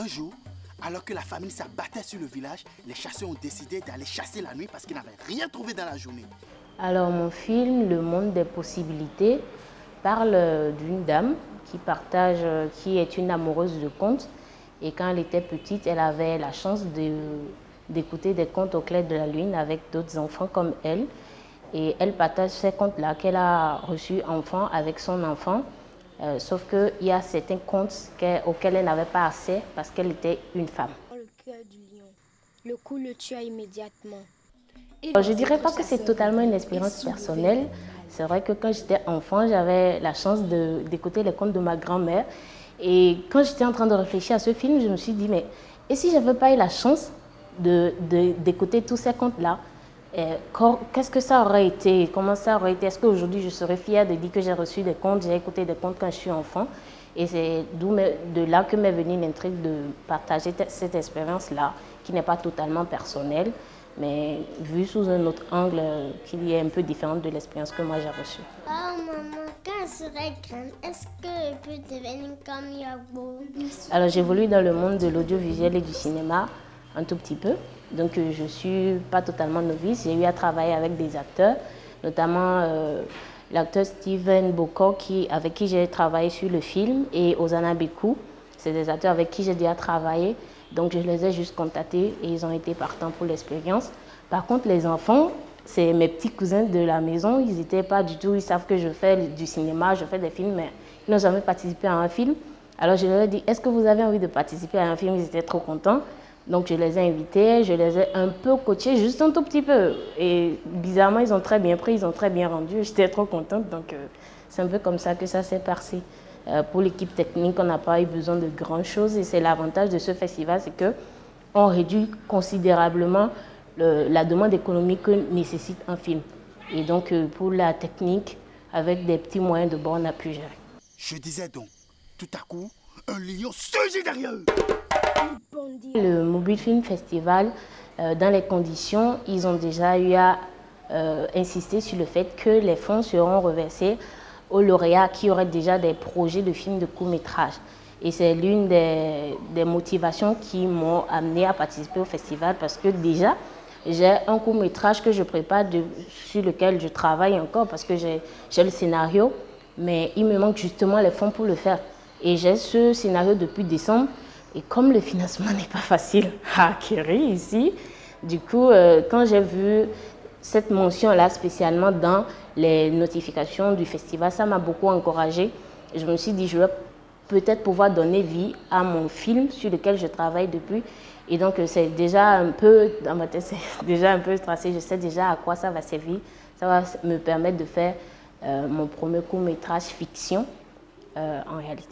Un jour, alors que la famille s'abattait sur le village, les chasseurs ont décidé d'aller chasser la nuit parce qu'ils n'avaient rien trouvé dans la journée. Alors mon film, Le monde des possibilités, parle d'une dame qui est une amoureuse de contes. Et quand elle était petite, elle avait la chance d'écouter des contes au clair de la lune avec d'autres enfants comme elle. Et elle partage ces contes-là qu'elle a reçus enfant avec son enfant. Sauf qu'il y a certains contes auxquels elle n'avait pas accès parce qu'elle était une femme. Le cœur du lion. Le coup le tua immédiatement. Je ne dirais pas que c'est totalement une expérience personnelle. C'est vrai que quand j'étais enfant, j'avais la chance d'écouter les contes de ma grand-mère. Et quand j'étais en train de réfléchir à ce film, je me suis dit, mais et si je n'avais pas eu la chance d'écouter tous ces contes-là, qu'est-ce que ça aurait été? Comment ça aurait été? Est-ce qu'aujourd'hui je serais fière de dire que j'ai reçu des contes, j'ai écouté des contes quand je suis enfant? Et c'est de là que m'est venue l'intrigue de partager cette expérience-là, qui n'est pas totalement personnelle, mais vue sous un autre angle qui est un peu différente de l'expérience que moi j'ai reçue. Oh maman, quand elle serait grande, est-ce qu'elle peut devenir comme Yabo? Alors j'évolue dans le monde de l'audiovisuel et du cinéma un tout petit peu. Donc je ne suis pas totalement novice. J'ai eu à travailler avec des acteurs, notamment l'acteur Steven Boko avec qui j'ai travaillé sur le film, et Ozana Bekou. C'est des acteurs avec qui j'ai déjà travaillé. Donc je les ai juste contactés et ils ont été partants pour l'expérience. Par contre, les enfants, c'est mes petits cousins de la maison. Ils n'étaient pas du tout, ils savent que je fais du cinéma, je fais des films, mais ils n'ont jamais participé à un film. Alors je leur ai dit, est-ce que vous avez envie de participer à un film? Ils étaient trop contents. Donc je les ai invités, je les ai un peu coachés, juste un tout petit peu. Et bizarrement, ils ont très bien pris, ils ont très bien rendu. J'étais trop contente, donc c'est un peu comme ça que ça s'est passé. Pour l'équipe technique, on n'a pas eu besoin de grand chose, et c'est l'avantage de ce festival, c'est qu'on réduit considérablement la demande économique que nécessite un film. Et donc pour la technique, avec des petits moyens de bord, on a pu gérer. Je disais donc, tout à coup, un lion surgit derrière eux. Le Mobile Film Festival, dans les conditions, ils ont déjà eu à insister sur le fait que les fonds seront reversés aux lauréats qui auraient déjà des projets de films de court-métrage. Et c'est l'une des motivations qui m'ont amené à participer au festival, parce que déjà, j'ai un court-métrage que je prépare, sur lequel je travaille encore, parce que j'ai le scénario, mais il me manque justement les fonds pour le faire. Et j'ai ce scénario depuis décembre. Et comme le financement n'est pas facile à acquérir ici, du coup, quand j'ai vu cette mention-là spécialement dans les notifications du festival, ça m'a beaucoup encouragée. Je me suis dit, je vais peut-être pouvoir donner vie à mon film sur lequel je travaille depuis. Et donc, c'est déjà un peu, dans ma tête, c'est déjà un peu tracé. Je sais déjà à quoi ça va servir. Ça va me permettre de faire mon premier court-métrage fiction en réalité.